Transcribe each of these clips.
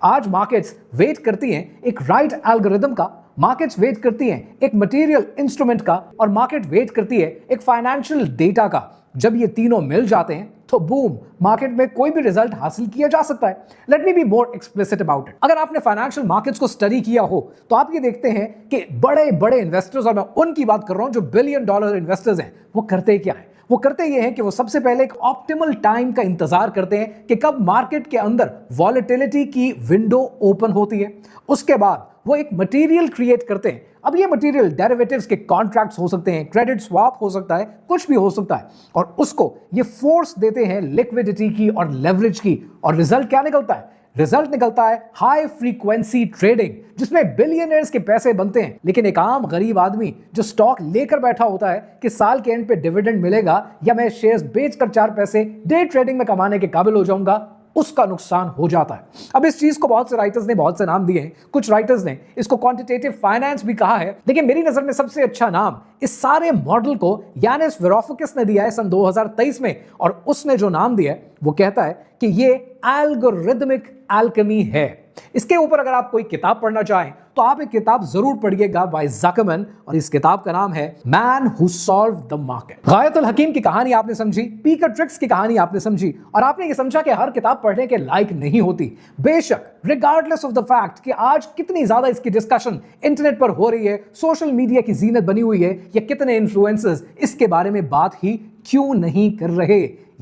आज markets wait करती हैं एक राइट एल्गोरिदम का, मार्केट्स वेट करती हैं एक मटेरियल इंस्ट्रूमेंट का, और मार्केट वेट करती है एक फाइनेंशियल डेटा का। जब ये तीनों मिल जाते हैं तो बूम, मार्केट में कोई भी रिजल्ट हासिल किया जा सकता है। Let me be more explicit about it. अगर आपने फाइनेंशियल मार्केट्स को स्टडी किया हो तो आप ये देखते हैं कि बड़े बड़े इन्वेस्टर्स, और मैं उनकी बात कर रहा हूं जो बिलियन डॉलर इन्वेस्टर्स हैं, वो करते क्या है? वो करते ये हैं कि वो सबसे पहले एक ऑप्टिमल टाइम का इंतजार करते हैं कि कब मार्केट के अंदर वॉलेटिलिटी की विंडो ओपन होती है। उसके बाद वो एक मटेरियल क्रिएट करते हैं। अब ये मटेरियल डेरिवेटिव्स के कॉन्ट्रैक्ट्स हो सकते हैं, क्रेडिट स्वैप हो सकता है, कुछ भी हो सकता है, और उसको ये फोर्स देते हैं लिक्विडिटी की और लेवरेज की। और रिजल्ट क्या निकलता है? रिजल्ट निकलता है हाई फ्रीक्वेंसी ट्रेडिंग, जिसमें बिलियनर्स के पैसे बनते हैं। लेकिन एक आम गरीब आदमी जो स्टॉक लेकर बैठा होता है कि साल के एंड पे डिविडेंड मिलेगा या मैं शेयर्स बेचकर 4 पैसे डे ट्रेडिंग में कमाने के काबिल हो जाऊंगा, उसका नुकसान हो जाता है। अब इस चीज को बहुत से राइटर्स ने बहुत से नाम दिए हैं। कुछ राइटर्स ने इसको क्वांटिटेटिव फाइनेंस भी कहा है, लेकिन मेरी नजर में सबसे अच्छा नाम इस सारे मॉडल को यानिस वेरोफाकिस ने दिया है सन 2023 में। और उसने जो नाम दिया है वो कहता है कि ये एल्गोरिदमिक एल्केमी है। इसके ऊपर अगर आप कोई किताब पढ़ना चाहें तो आप एक किताब जरूर पढ़िएगा बाय ज़करमैन, और इस किताब का नाम है man who solved the market. गायतुल हकीम की कहानी आपने समझी, पीकर ट्रिक्स की कहानी आपने समझी, और आपने ये समझा कि हर किताब पढ़ने के लायक नहीं होती। बेशक रिगार्डलेस ऑफ द फैक्ट कि आज कितनी ज्यादा इसकी डिस्कशन इंटरनेट पर हो रही है, सोशल मीडिया की जीनत बनी हुई है, या कितने इन्फ्लुएंसर्स इसके बारे में बात ही क्यों नहीं कर रहे,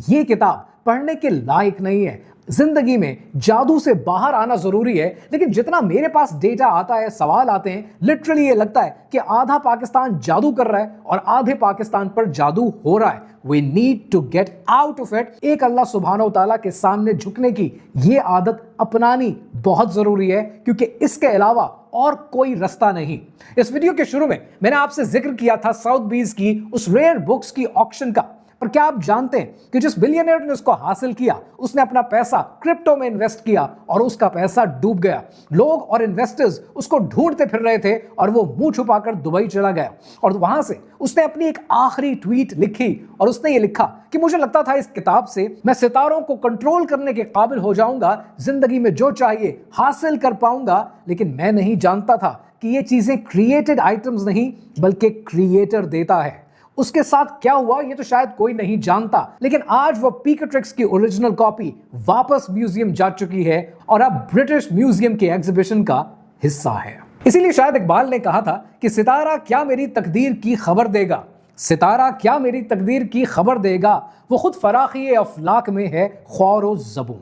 ये किताब पढ़ने के लायक नहीं है। जिंदगी में जादू से बाहर आना जरूरी है, लेकिन जितना मेरे पास डेटा आता है, सवाल आते हैं, लिटरली ये लगता है कि आधा पाकिस्तान जादू कर रहा है और आधे पाकिस्तान पर जादू हो रहा है। We need to get out of it. एक अल्लाह सुब्हानो व तआला के सामने झुकने की ये आदत अपनानी बहुत जरूरी है, क्योंकि इसके अलावा और कोई रास्ता नहीं। इस वीडियो के शुरू में मैंने आपसे जिक्र किया था साउथबीज की उस रेयर बुक्स की ऑक्शन का, पर क्या आप जानते हैं कि जिस बिलियनर ने उसको हासिल किया उसने अपना पैसा क्रिप्टो में इन्वेस्ट किया और उसका पैसा डूब गया। लोग और इन्वेस्टर्स उसको ढूंढते फिर रहे थे और वो मुंह छुपाकर दुबई चला गया, और वहां से उसने अपनी एक आखिरी ट्वीट लिखी, और उसने ये लिखा कि मुझे लगता था इस किताब से मैं सितारों को कंट्रोल करने के काबिल हो जाऊंगा, जिंदगी में जो चाहिए हासिल कर पाऊंगा, लेकिन मैं नहीं जानता था कि ये चीजें क्रिएटेड आइटम्स नहीं बल्कि क्रिएटर देता है। उसके साथ क्या हुआ ये तो शायद कोई नहीं जानता, लेकिन आज वो पीकर ट्रिक्स की ओरिजिनल कॉपी वापस म्यूजियम जा चुकी है और अब ब्रिटिश म्यूजियम के एग्जीबिशन का हिस्सा है। इसीलिए शायद इकबाल ने कहा था कि सितारा क्या मेरी तकदीर की खबर देगा, सितारा क्या मेरी तकदीर की खबर देगा, वो खुद फराखी अफलाक में है ख्वार व ज़बूं।